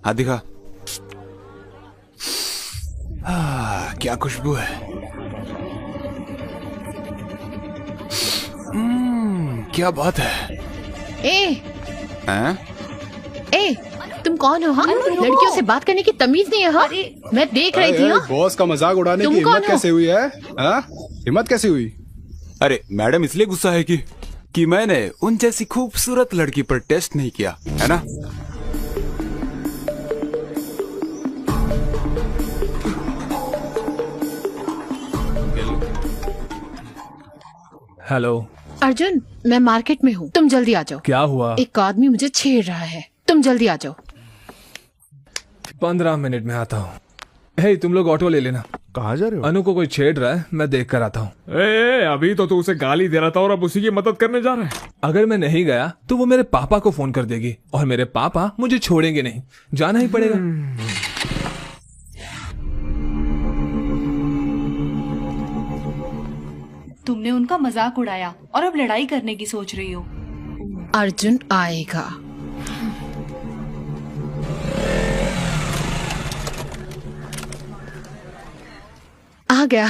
हाथ दिखा। क्या खुशबू है। क्या बात है। ए, तुम कौन हो? हाँ, लड़कियों से बात करने की तमीज नहीं है। हाँ, मैं देख रही थी। बॉस का मजाक उड़ाने की हिम्मत कैसे हुई है? हिम्मत कैसे हुई? अरे मैडम इसलिए गुस्सा है कि मैंने उन जैसी खूबसूरत लड़की पर टेस्ट नहीं किया है ना। हेलो अर्जुन, मैं मार्केट में हूँ, तुम जल्दी आ जाओ। क्या हुआ? एक आदमी मुझे छेड़ रहा है, तुम जल्दी आ जाओ। 15 मिनट में आता हूँ। हे, तुम लोग ऑटो ले लेना। कहाँ जा रहे हो? अनु को कोई छेड़ रहा है, मैं देख कर आता हूँ। अभी तो तू उसे गाली दे रहा था और अब उसी की मदद करने जा रहा है। अगर मैं नहीं गया तो वो मेरे पापा को फोन कर देगी और मेरे पापा मुझे छोड़ेंगे नहीं, जाना ही पड़ेगा। तुमने उनका मजाक उड़ाया और अब लड़ाई करने की सोच रही हो। अर्जुन आएगा। आ गया।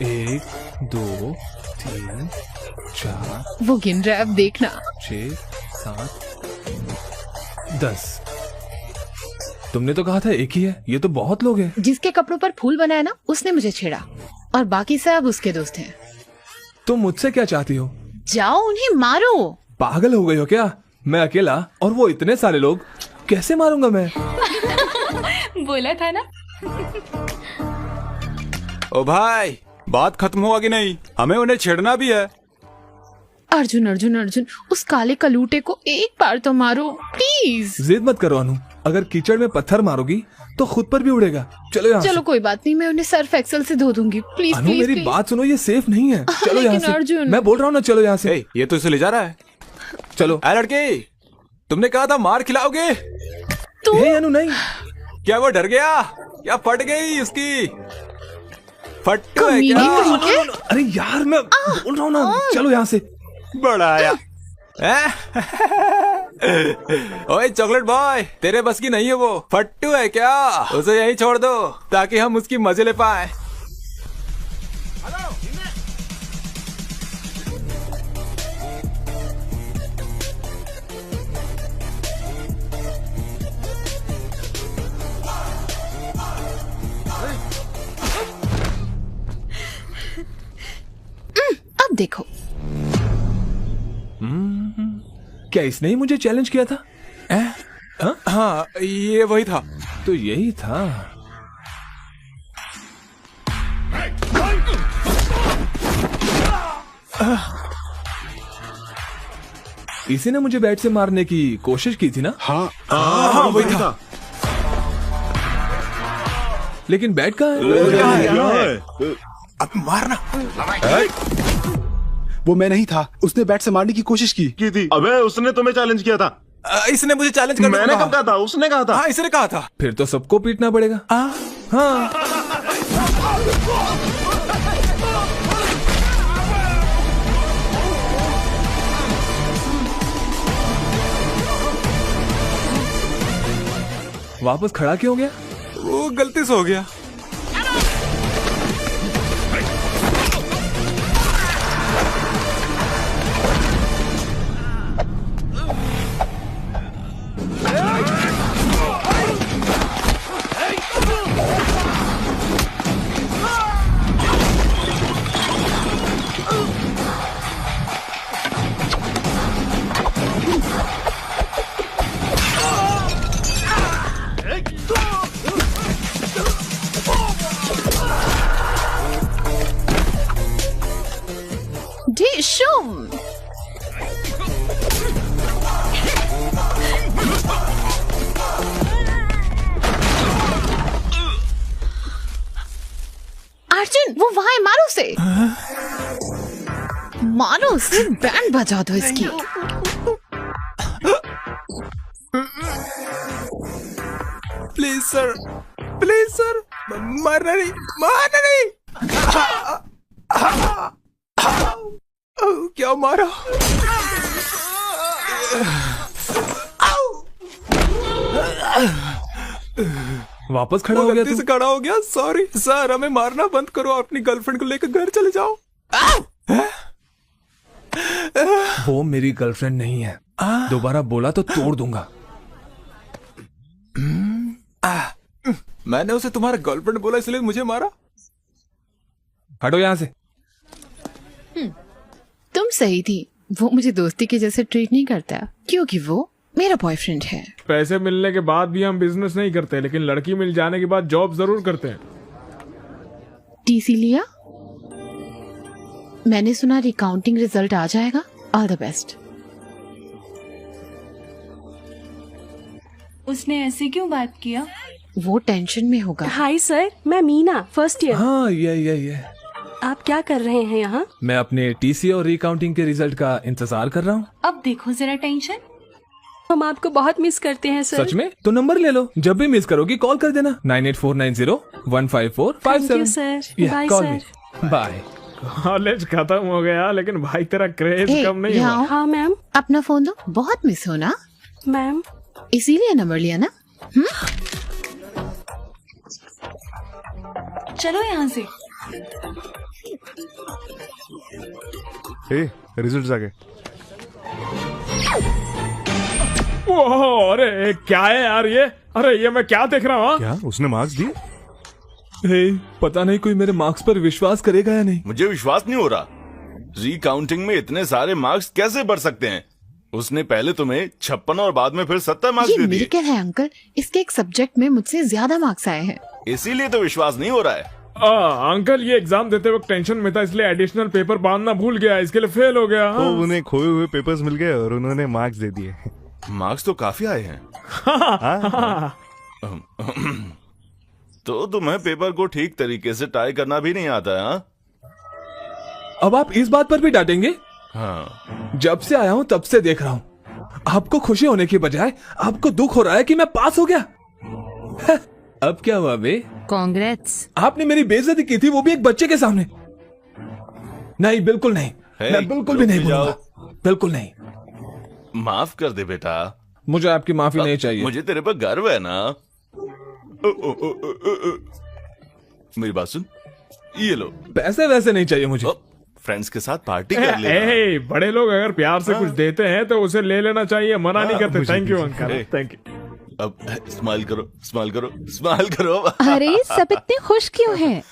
एक, 2, 3, 4, वो गिन रहा है, अब देखना। 6, 7, 10। तुमने तो कहा था एक ही है, ये तो बहुत लोग हैं। जिसके कपड़ों पर फूल बना है ना, उसने मुझे छेड़ा और बाकी सब उसके दोस्त हैं। तुम मुझसे क्या चाहती हो? जाओ उन्हें मारो। पागल हो गई हो क्या? मैं अकेला और वो इतने सारे लोग, कैसे मारूंगा मैं? बोला था ना। ओ भाई, बात खत्म हुआ कि नहीं? हमें उन्हें छेड़ना भी है। अर्जुन अर्जुन अर्जुन, उस काले कलूटे को एक बार तो मारो प्लीज। जिद मत करो अनु, अगर कीचड़ में पत्थर मारोगी तो खुद पर भी उड़ेगा। चलो यहाँ चलो से। कोई बात नहीं, मैं उन्हें सर्फ एक्सेल से धो दूंगी। प्लीज अनु प्लीज मेरी प्लीज। बात सुनो, ये सेफ नहीं है। चलो यहाँ लेकिन से। अर्जुन। मैं बोल रहा हूँ ना, चलो यहाँ से। ये तो इसे ले जा रहा है। चलो। लड़के, तुमने कहा था मार खिलाओगे। हे अनु नहीं। क्या वो डर गया? क्या फट गई उसकी? फट्टू है कमीने क्या? कहीं के। अरे यार मैं बोल रहा हूँ ना, चलो यहाँ से। बड़ा आया। ओए चॉकलेट बॉय, तेरे बस की नहीं है वो। फट्टू है क्या? उसे यहीं छोड़ दो ताकि हम उसकी मजे ले पाए। अब देखो। क्या इसने ही मुझे चैलेंज किया था? हाँ, ये वही था। तो यही था। इसी ने मुझे बैट से मारने की कोशिश की थी ना? हाँ वही था। लेकिन बैट कहाँ है? अब मारना। वो मैं नहीं था, उसने बैट से मारने की कोशिश की थी। अबे उसने तुम्हें चैलेंज किया था। इसने मुझे चैलेंज करने मैंने कब कहा था? उसने कहा था। हाँ, इसने कहा था। फिर तो सबको पीटना पड़ेगा। हाँ। वापस खड़ा क्यों हो गया? वो गलती से हो गया। डिशुम। अर्जुन, वो वहां है, मारो उसे। मारो उसे, बैंड बजा दो इसकी। प्लीज सर, प्लीज सर, मारना नहीं, मारना नहीं। क्या मारा? वापस खड़ा वो हो गया गलती तू? से खड़ा हो गया, सॉरी सर। हमें मारना बंद करो, अपनी गर्लफ्रेंड को लेकर घर चले जाओ। वो मेरी गर्लफ्रेंड नहीं है, दोबारा बोला तो तोड़ दूंगा। मैंने उसे तुम्हारा गर्लफ्रेंड बोला इसलिए मुझे मारा। हटो यहाँ से। तुम सही थी, वो मुझे दोस्ती के जैसे ट्रीट नहीं करता क्योंकि वो मेरा बॉयफ्रेंड है। पैसे मिलने के बाद भी हम बिजनेस नहीं करते, लेकिन लड़की मिल जाने के बाद जॉब जरूर करते हैं। टीसी लिया? मैंने सुना रिकाउंटिंग रिजल्ट आ जाएगा। All the best. उसने ऐसे क्यों बात किया? वो टेंशन में होगा। हाय सर, मैं मीना, फर्स्ट ईयर। हाँ ये आप क्या कर रहे हैं यहाँ? मैं अपने टीसी और रिकाउंटिंग के रिजल्ट का इंतजार कर रहा हूँ। अब देखो जरा टेंशन। हम आपको बहुत मिस करते हैं सर। सच में? तो नंबर ले लो, जब भी मिस करोगी कॉल कर देना। 9849015457। Thank you, sir. Bye, sir. Bye. College खत्म हो गया, लेकिन भाई तेरा क्रेज ए, कम नहीं यहाँ हुआ। आओ। हाँ मैम। अपना फोन दो। बहुत मिस हो ना, मैम इसीलिए नंबर लिया ना। चलो यहाँ से। रिजल्ट आ गए। ओह, अरे क्या है यार ये? अरे ये मैं क्या देख रहा हूँ? क्या उसने मार्क्स दिए? पता नहीं कोई मेरे मार्क्स पर विश्वास करेगा या नहीं। मुझे विश्वास नहीं हो रहा। रिकाउंटिंग में इतने सारे मार्क्स कैसे बढ़ सकते हैं? उसने पहले तुम्हें 56 और बाद में फिर 70 मार्क्स ये दे दिए। मिराकल है अंकल, इसके एक सब्जेक्ट में मुझसे ज्यादा मार्क्स आए हैं। इसीलिए तो विश्वास नहीं हो रहा है। अंकल ये एग्जाम देते वक्त टेंशन में था, इसलिए एडिशनल पेपर बांधना भूल गया, इसके लिए फेल हो गया। तो उन्हें खोए हुए पेपर्स मिल गए और उन्होंने मार्क्स दे दिए। मार्क्स तो काफी आए हैं। तो तुम्हें पेपर को ठीक तरीके से टाई करना भी नहीं आता है? हाँ? अब आप इस बात पर भी डांटेंगे? हाँ। जब से आया हूँ तब से देख रहा हूँ, आपको खुशी होने की बजाय आपको दुख हो रहा है कि मैं पास हो गया। अब क्या हुआ बे? कांग्रेट्स। आपने मेरी बेइज्जती की थी, वो भी एक बच्चे के सामने। नहीं, बिल्कुल नहीं। मैं बिल्कुल भी नहीं बोलूंगा, बिल्कुल नहीं। माफ कर दे बेटा। मुझे आपकी माफी नहीं चाहिए। मुझे तेरे पर गर्व है ना। मेरी बात सुन, ये लो। पैसे वैसे नहीं चाहिए मुझे। फ्रेंड्स के साथ पार्टी कर ले। बड़े लोग अगर प्यार से कुछ देते हैं तो उसे ले लेना चाहिए, मना नहीं करते। Thank you uncle, thank you. अब स्माइल करो, स्माइल करो, स्माइल करो। अरे सब इतने खुश क्यों हैं?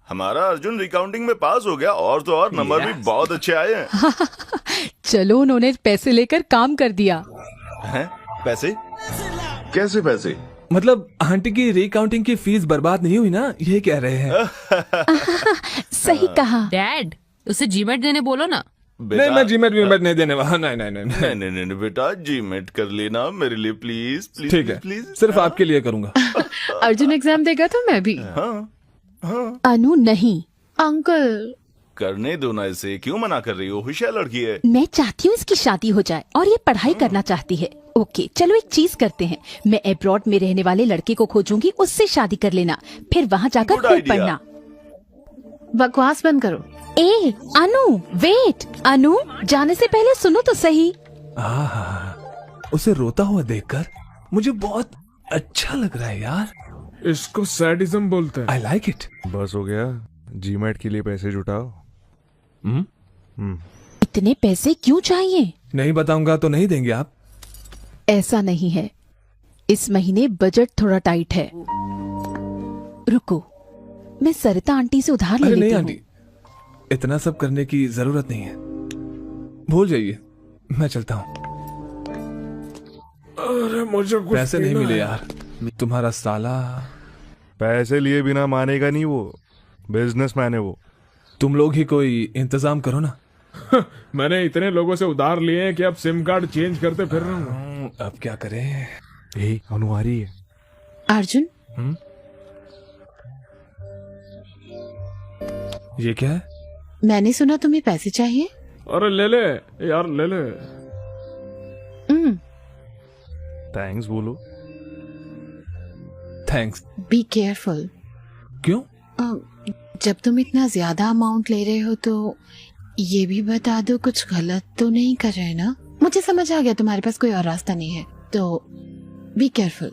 हमारा अर्जुन रिकाउंटिंग में पास हो गया, और तो और नंबर भी बहुत अच्छे आए हैं। चलो, उन्होंने पैसे लेकर काम कर दिया। हैं? पैसे? कैसे पैसे? मतलब आंटी की रिकाउंटिंग की फीस बर्बाद नहीं हुई ना, ये कह रहे हैं। सही कहा। डैड, उसे जीमेट देने बोलो ना। नहीं, मैं जीमेट नहीं देने वाला। नहीं नहीं नहीं नहीं बेटा, जीमेट कर लेना मेरे लिए प्लीज प्लीज। ठीक है, प्लीज, सिर्फ आपके लिए करूंगा। अर्जुन एग्जाम देगा तो मैं भी। अनु नहीं। अंकल करने दो ना, इसे क्यों मना कर रही हो? होशियार लड़की है। मैं चाहती हूँ इसकी शादी हो जाए और ये पढ़ाई करना चाहती है। ओके चलो एक चीज करते हैं, मैं अब्रॉड में रहने वाले लड़के को खोजूंगी, उससे शादी कर लेना, फिर वहाँ जाकर Good खूब idea. पढ़ना। बकवास बंद करो। ए अनु, वेट। अनु, जाने से पहले सुनो तो सही। उसे रोता हुआ देखकर मुझे बहुत अच्छा लग रहा है यार। इसको सैडिज्म बोलते हैं। I like it. बस हो गया, जीमेट के लिए पैसे जुटाओ। इतने पैसे क्यों चाहिए? नहीं बताऊंगा तो नहीं देंगे आप? ऐसा नहीं है, इस महीने बजट थोड़ा टाइट है। रुको, मैं सरिता आंटी से उधार ले अरे नहीं लेती आंटी, हूँ। इतना सब करने की जरूरत नहीं है, भूल जाइए, मैं चलता हूँ। अरे मुझे कुछ पैसे नहीं पीना मिले है। यार, तुम्हारा साला। पैसे लिए बिना मानेगा नहीं, वो बिजनेसमैन है वो। तुम लोग ही कोई इंतजाम करो ना। मैंने इतने लोगों से उधार लिए हैं कि अब सिम कार्ड चेंज करते फिर रहा हूँ। अब क्या करें? अनु आ रही है। अर्जुन, ये क्या है? मैंने सुना तुम्हें पैसे चाहिए। अरे ले ले यार, ले ले। थैंक्स बोलो। थैंक्स। Be careful. क्यों? जब तुम इतना ज्यादा अमाउंट ले रहे हो तो ये भी बता दो कुछ गलत तो नहीं कर रहे ना? मुझे समझ आ गया तुम्हारे पास कोई और रास्ता नहीं है, तो बी केयरफुल।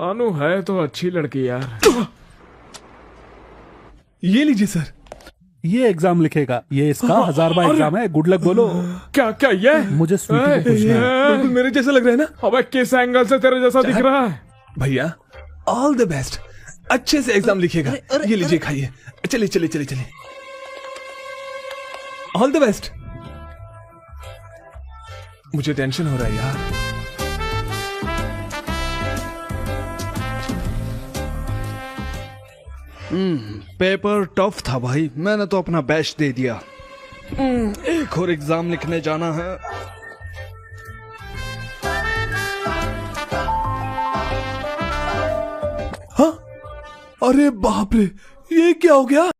अनु है तो अच्छी लड़की यार। ये लीजिए सर। ये एग्जाम लिखेगा, ये इसका 1000 बार एग्जाम है। गुड लक बोलो। क्या क्या ये? मुझे स्वीटी को पूछना है। बिल्कुल मेरे जैसा लग रहा है ना? अबे किस एंगल से तेरे जैसा दिख रहा है? भैया ऑल द बेस्ट, अच्छे से एग्जाम लिखिएगा। ये लीजिए खाइए। चलिए चलिए चलिए चलिए, ऑल द बेस्ट। मुझे टेंशन हो रहा है यार। पेपर टफ था भाई, मैंने तो अपना बेस्ट दे दिया। एक और एग्जाम लिखने जाना है। हाँ? अरे बाप रे, ये क्या हो गया?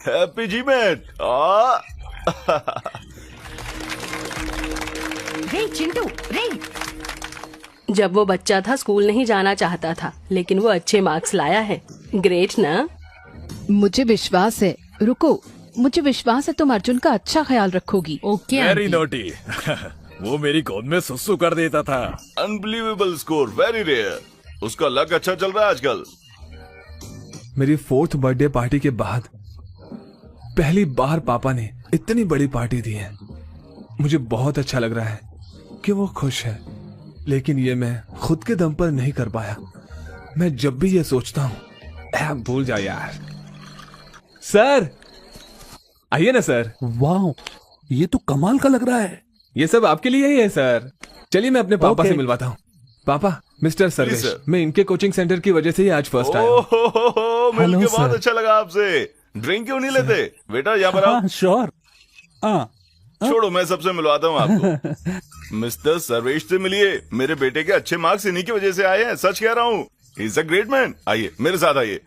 Happy GMAT. रे चिंटू रे। जब वो बच्चा था स्कूल नहीं जाना चाहता था, लेकिन वो अच्छे मार्क्स लाया है। ग्रेट ना? मुझे विश्वास है। रुको, मुझे विश्वास है तुम अर्जुन का अच्छा ख्याल रखोगी। Okay very naughty. वो मेरी गोद में सुसु कर देता था। Unbelievable score, very rare. उसका लक अच्छा चल रहा है आजकल। मेरी 4th बर्थडे पार्टी के बाद पहली बार पापा ने इतनी बड़ी पार्टी दी है। मुझे बहुत अच्छा लग रहा है कि वो खुश है, लेकिन ये मैं खुद के दम पर नहीं कर पाया। मैं जब भी ये सोचता हूँ, भूल जा यार। सर आइए ना सर। वाह, ये तो कमाल का लग रहा है। ये सब आपके लिए ही है सर। चलिए मैं अपने पापा से मिलवाता हूँ। पापा, मिस्टर सर्वेश, मैं इनके कोचिंग सेंटर की वजह से ही आज फर्स्ट आया हूँ। मिलके बहुत अच्छा लगा आपसे। ड्रिंक क्यों नहीं लेते बेटा? यहाँ पर आओ। श्योर। छोड़ो, मैं सबसे मिलवाता हूँ आपको। मिस्टर सर्वेश से मिलिए। मेरे बेटे के अच्छे मार्क्स इन्हीं की वजह से आए हैं, सच कह रहा हूँ। He is a great man. आइए मेरे साथ आइए।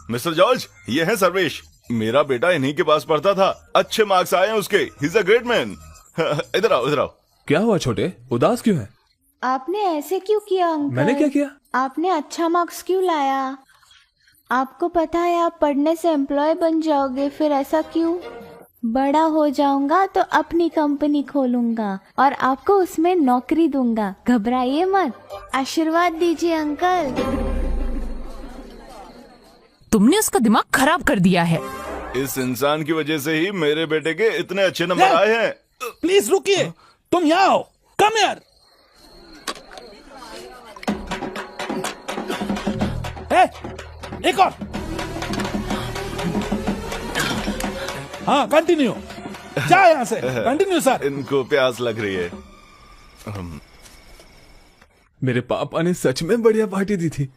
मिस्टर जॉर्ज, ये है सर्वेश। मेरा बेटा इन्हीं के पास पढ़ता था, अच्छे मार्क्स आए हैं उसके। He is a great man. इधर आओ, इधर आओ। क्या हुआ छोटे, उदास क्यों है? आपने ऐसे क्यों किया अंकल? मैंने क्या किया? आपने अच्छा मार्क्स क्यों लाया? आपको पता है आप पढ़ने से एम्प्लॉय बन जाओगे, फिर ऐसा क्यों? बड़ा हो जाऊंगा तो अपनी कंपनी खोलूंगा और आपको उसमें नौकरी दूंगा। घबराइए मत, आशीर्वाद दीजिए अंकल। तुमने उसका दिमाग खराब कर दिया है। इस इंसान की वजह से ही मेरे बेटे के इतने अच्छे नंबर आए हैं। प्लीज रुकिए, तुम यहाँ आओ। कम यार। एक और। हाँ कंटिन्यू। जा यहाँ से। Continue sir. इनको प्यास लग रही है। मेरे पापा ने सच में बढ़िया पार्टी दी थी।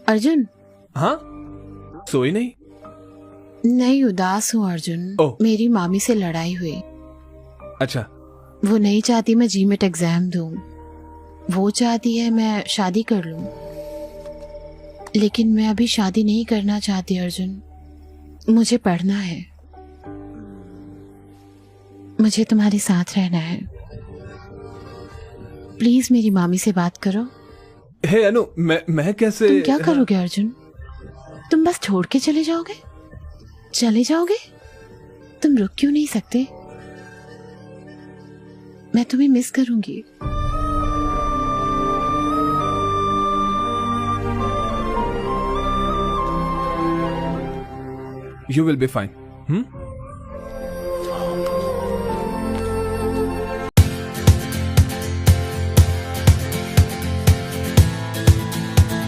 अर्जुन। हाँ? सोई नहीं? नहीं, उदास हूँ अर्जुन। मेरी मामी से लड़ाई हुई। अच्छा। वो नहीं चाहती मैं जीमेट एग्जाम दूं, वो चाहती है मैं शादी कर लूं। लेकिन मैं अभी शादी नहीं करना चाहती अर्जुन, मुझे पढ़ना है, मुझे तुम्हारे साथ रहना है। प्लीज मेरी मामी से बात करो। हे अनु, मैं कैसे? तुम क्या करोगे अर्जुन? तुम बस छोड़ के चले जाओगे? चले जाओगे? तुम रुक क्यों नहीं सकते? मैं तुम्हें मिस करूंगी। You will be fine.